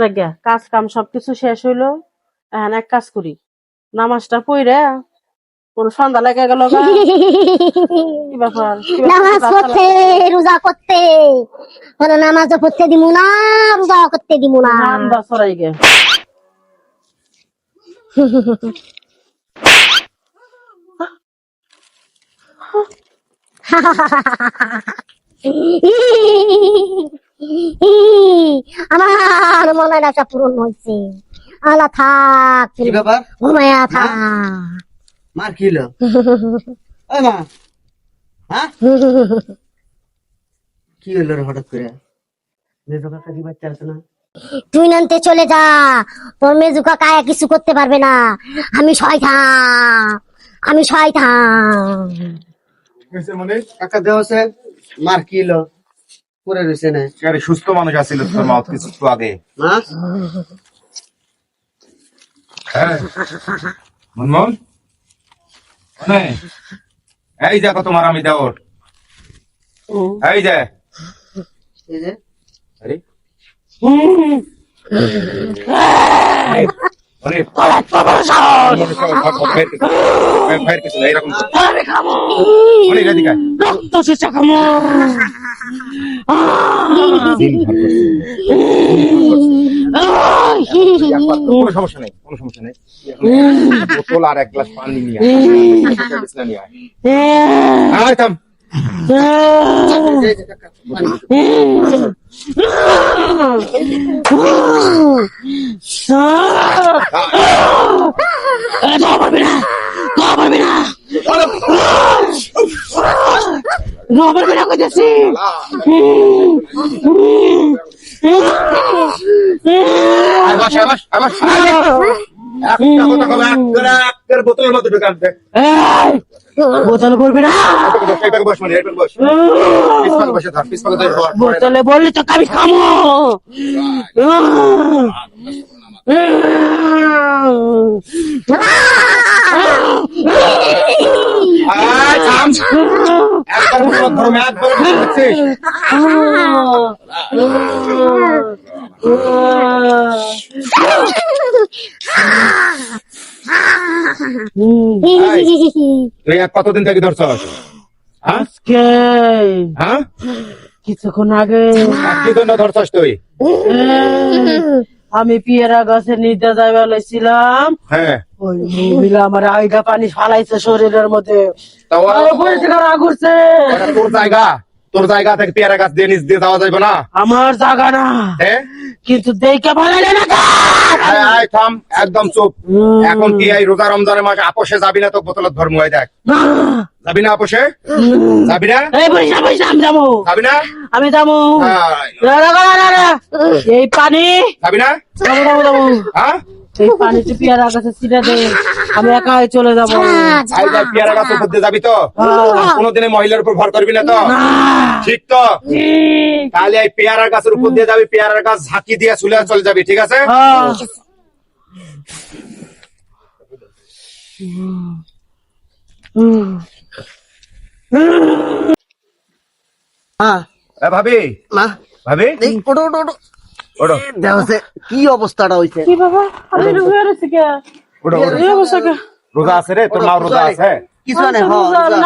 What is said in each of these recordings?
জায়গা কাজ কাম সবকিছু শেষ হইলো। এখন এক কাজ করি, নামাজটা পড়ে কোন সন্ধ্যা লেগে গেল। কি ব্যাপার? নামাজ পড়তে রোজা করতে নামাজ পড়তে দিব না, রোজা করতে দিব না। নান্দা সরাই গে আমার মনে একটা পূরণ হয়েছে। আল্লাহ থাক, কি ব্যাপার? ঘুমায়া থাক। মার কি হলো? ওই মা, হ্যাঁ কি হলো রে হঠাৎ করে? মেজো কাকা কি বাচ্চা আছে না? তুই নানতে চলে যা, তোর মেজুকা কায়া কিছু করতে পারবে না। আমি শয়তান, আমি শয়তান। কাকা দেহ আছে, মার কি হলো? পরে রয়েছে না আরে সুস্থ মানুষ আছিল তোর মা কিছু একটু আগে। মা হ্যাঁ মনমোহন এই দেখো তোমার আমি দেওর এই যে এই যে আরে অনেক এরকম অনেক এদিকে কোনো সমস্যা নেই, কোনো সমস্যা নেই। বোতল আর এক গ্লাস পানি নিয়ে আয়। থাম বোতলের মধ্যে ঢুকান বোতল করবি না, বোতলে বললি তো আমি খামো। তুই কতদিন থেকে ধরছ? আজকে হ্যাঁ কিছুক্ষণ আগে কি জন্য ধরছস তুই? আমি পিয়ারা গাছে নিতে যাইবা লইছিলাম, হ্যাঁ ওই মহিলা আমার আইগা পানি ফালাইছে শরীরের মধ্যে। ঘুরছে তোর জায়গা থেকে পেয়ারা গাছ দিয়ে নিচ দিয়ে যাওয়া যাবে না। আমার জায়গা না, কিন্তু দেখে ফালাইলে না। থাম, একদম চুপ। এখন কি এই রোজা রমজানের মাসে আপোষে যাবি না? তো বোতলের ধর্ম হয় দেখ, যাবি না আপোষে? যাবি না? আমি যাবো, যাবি না? আমি যাবো। এই পানি যাবি না? হ্যাঁ এই পানিতে পেয়ারা গাছে ছিটা দে, আমি একাই চলে যাবো। পেয়ারা গাছ উপর দিয়ে যাবি তো? কোনোদিনে মহিলার উপর ভর করবি না তো? ঠিক তো? তাহলে এই পেয়ারা গাছের উপর দিয়ে যাবি, পেয়ারা গাছ ঝাঁকি দিয়ে চলে যাবি, ঠিক আছে? ভাবি, মা ভাবি ওটো ওটো ওটো ওঠো। দেহছে কি অবস্থাটা হইছে? কি বাবা, আমি রুগী হয়েছি কে? ওঠো, ওঠো। এই অবস্থা কে? রোজা আছে রে, তোর মা রোজা আছে। কিছু নাই,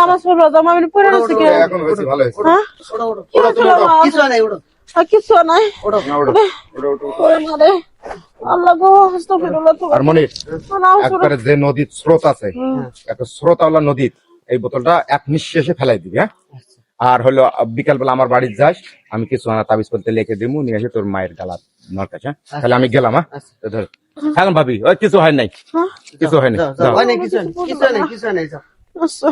নামাজ পড়বো, জামা আমি পরে আছি কে? এখন হয়েছে, ভালো হয়েছে। হ্যাঁ? ওটো ওটো কি হয়েছিল আমার? কিছু নাই, ওটো কিছু নাই। ওটো না, ওঠো, ওঠো, ওঠো। ওরে মারে, আল্লাহ গো, আস্তাগফিরুল্লাহ। আর মনির, একবারে যে নদীর স্রোত আছে, একটা স্রোতওয়ালা নদী, এই বোতলটা এক নিঃশেষে ফেলাই দিবি। হ্যাঁ, আর হলো বিকাল বেলা আমার বাড়ির যাস, আমি কিছু তাবিজ করতে লিখে দিব, নিয়ে এসে তোর মায়ের গালা নর কাছে। তাহলে আমি গেলাম। হ্যাঁ ধর, এখন ভাবি ওই কিছু হয় নাই, কিছু হয় নাই। কিছু নাই, কিছু নাই, কিছু নাই। আচ্ছা।